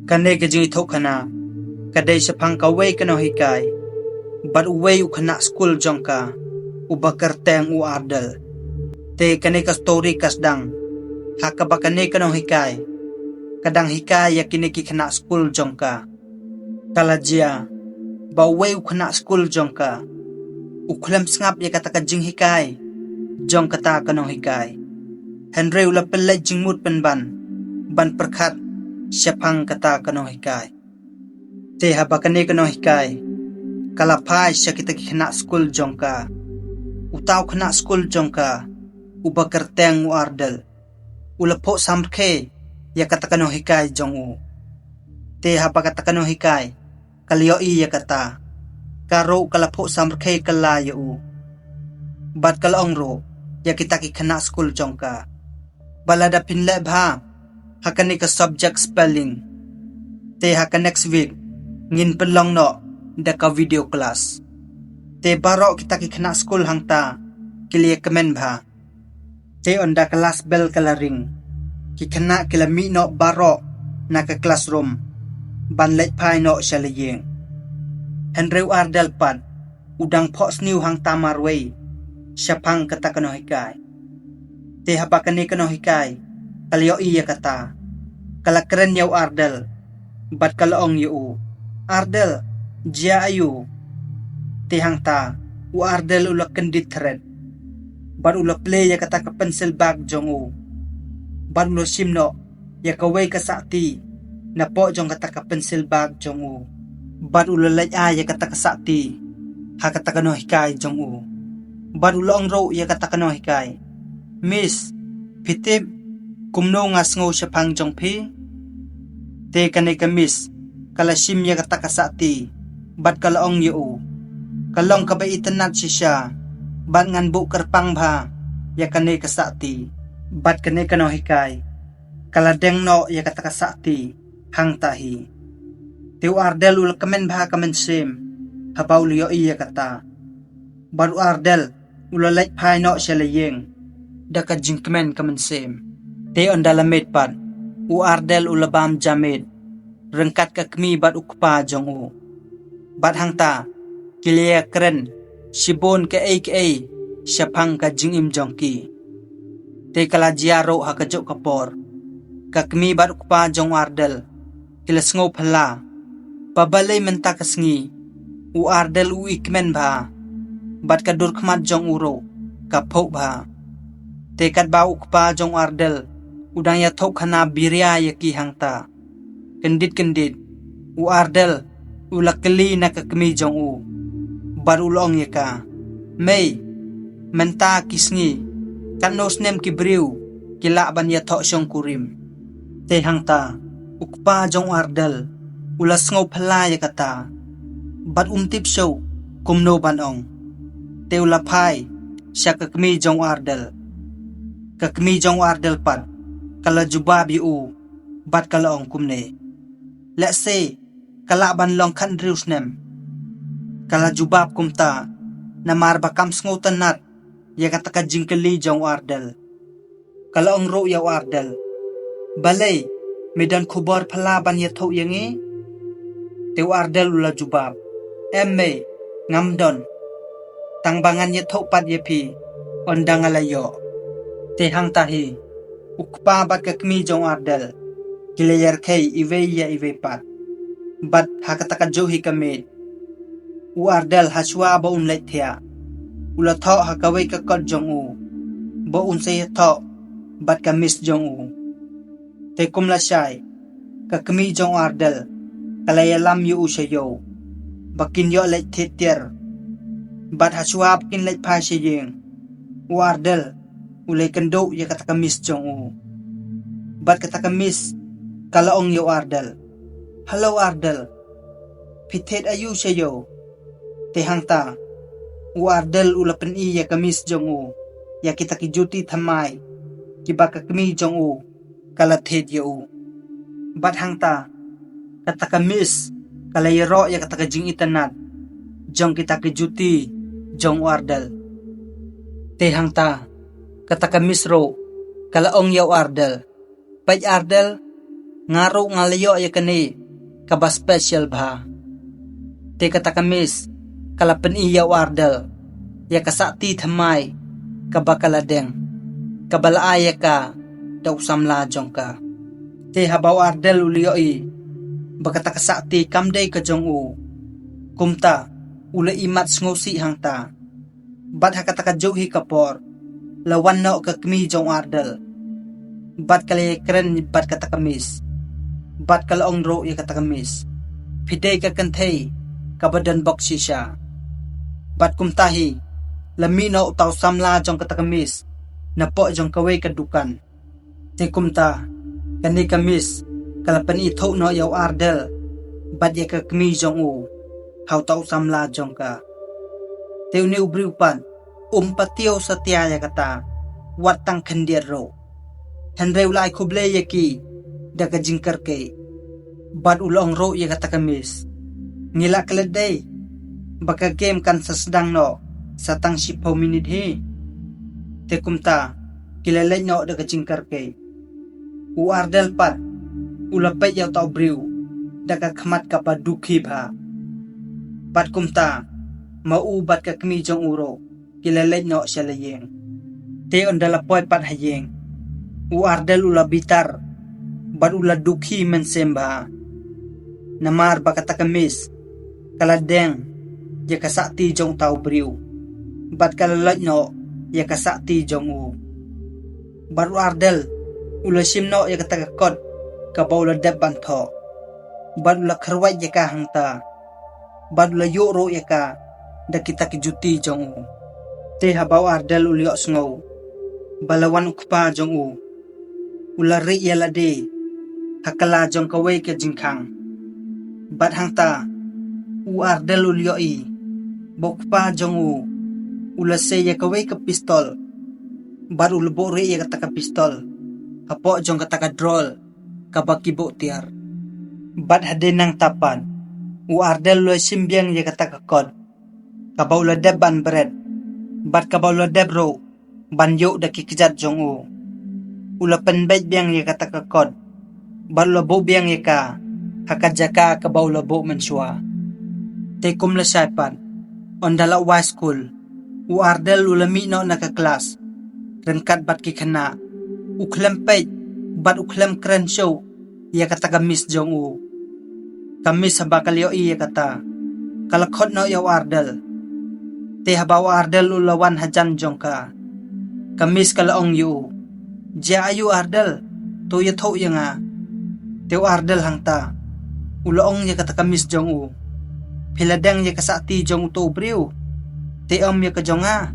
Kanay kajing ito kana, kaday sa pangkaway kano hikay, but uway ukana school jong ka, ubakarteng u ardal. Te kanay ka story kasdang, hakaba kanay kano hikay, kadang hikay ya kinikikana school jong ka. Kalajia, ba uway ukana school jong ka, ukulam sngap ya kata kajing hikay, jong kata kano hikay. Henry ula pelay jing mut penban, ban perkat, siapang kata kano hikay. Te haba kanay kano hikay, kalapay siya kita kikana school jong ka. Utaw kana school jong ka, ubakarteng u ardal. Ula po samke, ya kata kano hikay jong u. Te haba kata kano hikay, kaliyo iya kata. Karo kalapo samke kalayo u. Bat kalaong ro, ya kita kikana school jong ka. Balada pinle bha, hakani ka subject spelling. Te haka next week, ngin pelong no, daka video class. Te baro kita kikana school hang ta, kiliya kemen bha. Te onda kelas bell coloring, kikana kilami no baro, naka classroom, ban lech pai no shalayeng. Henry Ardel pad, udang pos new hang tamarway, siapang kata kano hikay. Te habakani kano hikay, kaliyo iya kata, kalakren yaw Ardel, bat kalaong yu. Ardel, jia ayu. Te hang ta, u Ardel ula kendit thread, bat ula play ya kata ka pencil bag jong u. Bat ula simno, ya kaway ka sakti, na po jong kata ka pencil bag jong u. Bat ula lay ya kata ka sakti, ha kata kano hikay jong u. Bat ula ong ro ya kata kano hikay. Miss, pitip, kumno nga sngo siya pang jong pi. Te kanay ka miss, kalasim ya kata ka sakti, bat kalaong yu. Kalong kabaitan nat siya, bat ngan bu karpang bha, ya kanay ka sakti, bat kanay kano hikay. Kaladeng no ya kata ka sakti, hang tahi. Tiu Ardel ul kamen bha kamen sim, habaw liyo iya kata. Baru Ardel ula lek pai no siya layeng, daka jing kamen kamen sim. Te on dalamit pad, u Ardel ula bam jamit, rengkat ka kmi bat ukpa jong u. Bat hang ta, kiliya keren, sibon ka ay, siapang ka jing im jong ki. Te kalajiaro hakajok kapor, ka kmi bat ukpa jong Ardel, kilas ngo pala, pabalay menta kasngi, u Ardel u ikmen bha, bat kadur kmat jong uro, kapok bha. Te kat ba ukpa jong Ardel, udang ya thok khana birya yaki hangta. Kendit, u Ardel, ulakali na kakmi jong u. Bar ulong yaka, may, menta kisngi, kat nos nem kibriw, kila ban ya thok syong kurim. Te hangta, ukpa jong Ardel, ulas ngaw pala yakata, bat umtip show, kumno banong. Te ulapay, siya kakmi jong Ardel. Kakmi jong Ardel pad, kala jubabi u, bat kalaong kumne. Let's say, kalaban long kan drius nem. Kala jubab kumta, na marbakam sngotan nat, yakata ka jingkali jong Ardel. Kalaong ro yaw Ardel. Balay, medan kubar palaban yato yangi. Tew Ardel ula jubab. Emme, ngamdon. Tangbangan yato pad yapi, ondang alayo. Te hang tahi, ukpa bat kakmi jong Ardel. Kilayar kay iwe pat. Bat hakataka johi kamid. U Ardel haswa ba un lait thea. Ula tho hakaway kakot jong u. Ba un say tho, bat kamis jong u. Te kumla siyay, kakmi jong Ardel. Kalayalam yu u siya. Bakin yo lait titier. Bat haswa bakin lait pa siya. U Ardel, ulay kando ya katakamis jong u. Bat katakamis, kalaong yu Ardel. Hello Ardel. Pitit ayu siya. Te hangta, u Ardel ulapan iya kamis jong u. Ya kita kijuti thamay. Kiba kakmi jong u. Kalatid yu u. Bat hangta, katakamis, kalayaro ya katakajing itanat. Jong kita kijuti, jong u Ardel. Te hangta, katakamis ro, kalaong yaw Ardel. Pay Ardel, Ngaro ngalayo ya kani kaba special ba. Te kata Kamis kalapan iya Ardel ya kasakti thamay kaba kaladeng kabalaaya ka daw samla jong ka. Te habaw Ardel uliyo bakata kasakti kamday ka jong u kumta ula imat ngosi hangta bat hakata ka johi kapor lawan no ka kmi jong Ardel bat kali keren bat kata Kamis bat kalaong ro ya kata Kamis pidey ka kantay kabadan boksi siya bat kumtahi lamino utaw samla jong kata Kamis na po jong kaway kadukan te kumta kani Kamis kalapan ito no yaw Ardel bat ya ka kmi jong u haw taw samla jong ka te uni ubriupan patiyo sa tiyaya kata watang kandir ro henry ulay kuble yaki daga jingkar kay bat ulong ro ya kata Kamis ngila kaladay baka game kan sa sedang no sa tang 10 minit he te kumta kilalay no daga jingkar kay u Ardel pat ulapay yaw taw briw daga kamat ka pa dukhi ba pat kumta maubat ka kmi jong uro kilalay no siya layeng te ondalapoy pat hayeng u Ardel ulabitar bat ula dukhi men semba namar bakata Kamis kaladeng ya kasakti jong taw briw bat kalalay no ya kasakti jong u baru Ardel ula simno ya katagakot kabaw la deban tho bat ula karway ya ka hangta bat ula yuro ya ka da kita kijuti jong u te habaw Ardel ulyo sngow balawan ukpa jong u ula ri ya lade hakala jong kaway ka jingkang bat hangta u Ardel ulyo bokpa jong u ula se ya kaway ka pistol bat ula bori ya kata ka pistol hapo jong kata ka drol kabakibo tiar bat hade nang tapan u Ardel lo simbyang ya kata ka kod kabaw la deban bread bat kabaw la debro banyo da kikijat jong u ula penbet biang ya kata ka kod bat la bo biang ya ka hakajaka kabaw la bo mensua te kum la saipan ondala wa school u Ardel ulami no nakaklas rengkat bat kikana uklem pej bat uklem kren show ya kata Kamis jong u Kamis habakal yo ya kata kalakot no yaw Ardel te habaw Ardel ulawan hajan jong ka Kamis kalaong yu ja ayu Ardel to yato ya nga te Ardel hangta ulaong ya kata Kamis jong u piladeng ya kasakti jong to briw te ya ka jong nga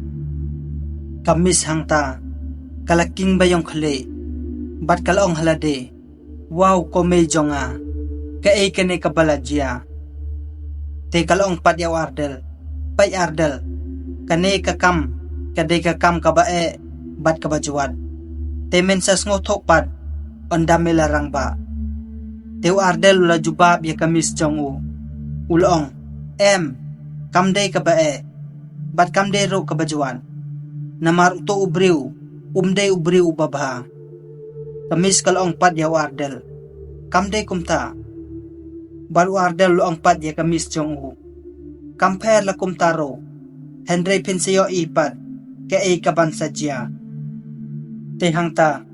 Kamis hangta kalaking bayong kali bat kalaong halade wow komay jong nga kaay kani kabaladya te kalaong pat yaw Ardel pay Ardel kani kakam kadai kakam kabae bat kabajuad te mensas ngotok pat ondame larang ba te Ardel ula jubab ya Kamis jong u ulong kamday kabae bat kamday ro kabajuan namar uto ubriw umday ubriw babha Kamis kalaong pat yaw Ardel kamday kumta baru Ardel lo ang pad ya Kamis jong u kamper la kumtaro Henry pinsiyo ipat kay kaban sadya te hangta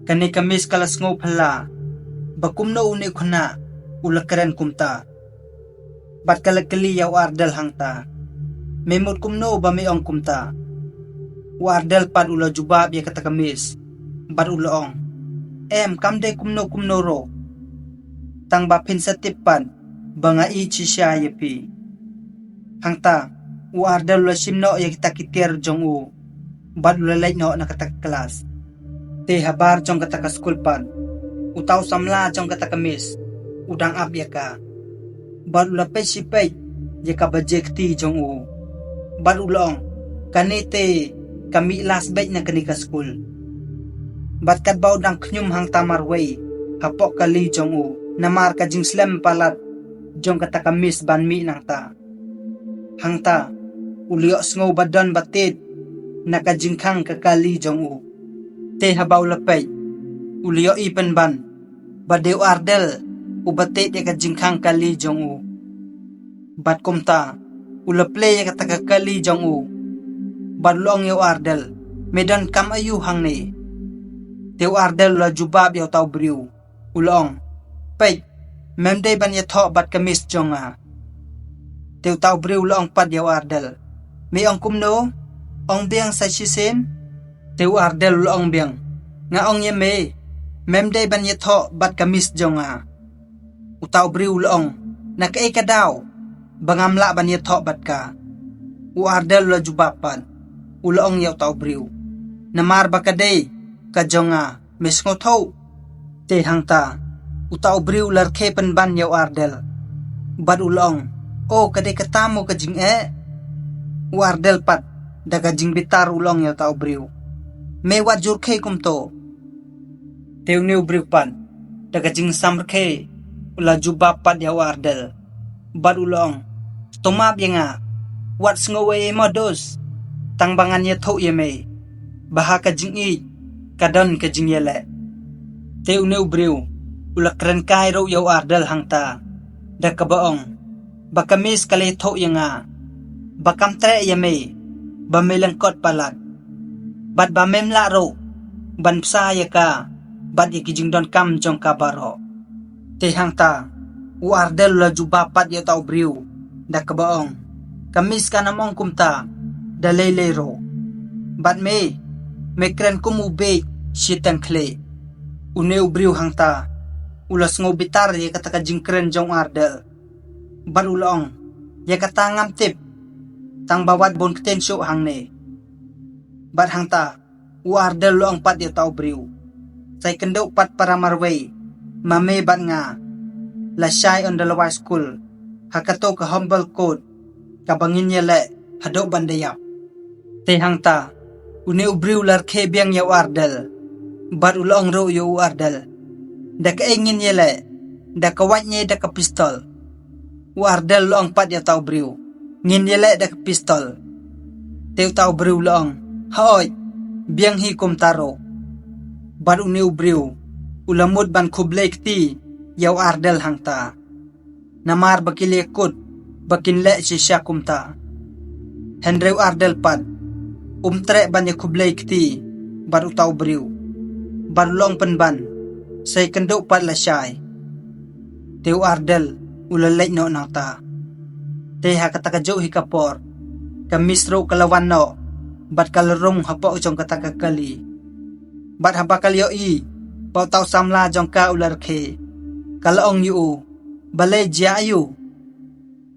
kani Kamis kalas ngo pala bakum na uni kuna ulakaren kumta bat kalakali yaw Ardel hangta memot kumno ba may ong kumta u Ardel pad ula jubab ya kata Kamis bat ulaong kamday kumno ro tang bapin sa tipan banga ichi siya yapi hangta u Ardel ula simno ya kita kitir jong u bat ula lay no nakatag kelas te habar jong kata ka school pan utaw samla jong kata Kamis udang ab ya ka bat ula pesipay ya ka bajekti jong u bat ulong kanite kami last bait na kani ka school bat kadbaw dang knyum hang tamarway hapok kali jong u namar ka jing slam palat jong kata Kamis banmi nang ta hangta ulio sngo badan batit nakajingkang kakali jong u te habaw lapay ulio ipan ban Badeu ardel ubate ya ka jingkhang kali jong u. Bat kumta ulaple ya ka takakali jong u. Bad luang yaw ardel medan kam ayu hang ni. Teu ardel la jubab yaw tau briu. Ulong pej memde ban ya thok bat kamis jong a. Teu tau briu luang pat yaw ardel. Me ong kumno ong biang sa sisen. Teu ardel luang biang nga ong ye me memde ban ye tho bat kamis jonga utau briu long na ka daw bangamla ban ye tho bat ka u ardel la jubapan ulong ye utau briu namar bakade ka jonga mesngo tho te hangta utau briu lar khe pan ban ye ardel bad ulong o kade katamo ka jing u ardel pat daga jing bitar ulong ye utau briu me wat jur khe kumto teu neu briupan daga jing samrkhe ula jubab pat yaw ardel bad ulong tomab yenga wat sngowe modos tangbangan ye tho ye me baha ka jing I kadon ka jing yele teu neu briu ula kren kai ro yaw ardel hangta dak baong bakamis kale tho yenga bakam tre ye me bamelangkot palat bad bamem la ro ban psa ye ka bad ye kijing don kam jong kabaro te hangta u ardel la jubapat ye tau briu dak baong kamis kanamong kumta dalele ro bad me kren kumu be shitang kle uneu briu hangta ulas ngo bitar ye kata jing kren jong ardel bad ulong ye kata ngam tip tang bawat bon ketensyo hangne bad hangta u ardel luang pat ye tau briu say kendo pat para marway mame bat nga la shy on the lower school hakato ka humble code ka bangin yele hado bandayap te hangta une ubriu lar khe biang yaw ardel bat ulong ro yo ardel dak engin yele dak wat nye dak pistol u ardel long pat ya tau briu ngin yele dak pistol teu tau briu long hoy biang hi kum taro baru neu briu ulamud ban kublek ti yaw ardel hangta namar bakile kut bakin le si syakumta henreu ardel pat tre ban ya kublek ti baru tau briu baru long penban say kendo pat la syai teu ardel ulalek no nangta te hakataka jo hikapor kamisro kalawan no bat kalarong hapa ujong kataka kali bat habakal yo I pau tau samla jongka ular khe kalong yu bale jia yu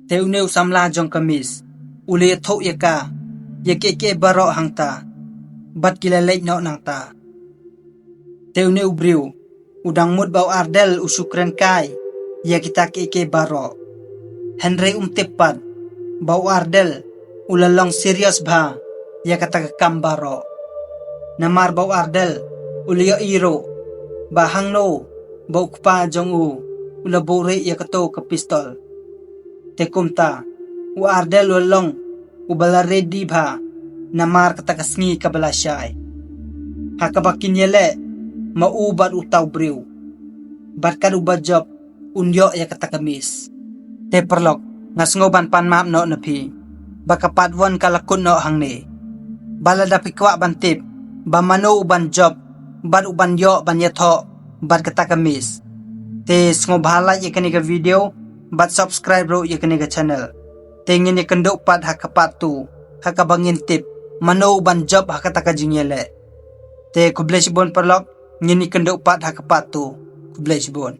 teu neu samla jong kamis ule tho yaka yeke baro hangta bat kilalek no nangta teu neu briu udang mud bau ardel usukren kai ya kita ke baro henry tepat bau ardel ulalong serius ba ya kata kambaro namar bau ardel ulia iro bahang no bau kpa jong u ula bore ya kato ke pistol tekumta u ardel ulong ubala ready ba namar kata kasngi kabala syai hakabakin yele maubat utaw briu barkad ubajab unyo ya kata kamis te perlok ngasngoban pan map no napi bakapat won kalakun no hangni balada pikwa bantip bamano uban job bad uban yo ban yatho bad kata kamis te sngobahala yakani ka video bad subscribe ro yakani ka channel te ngini kendo pat hakapatu hakabangin tip mano uban job hakata ka jingyele te kublesibon perlok ngini kendo pat hakapatu kublesibon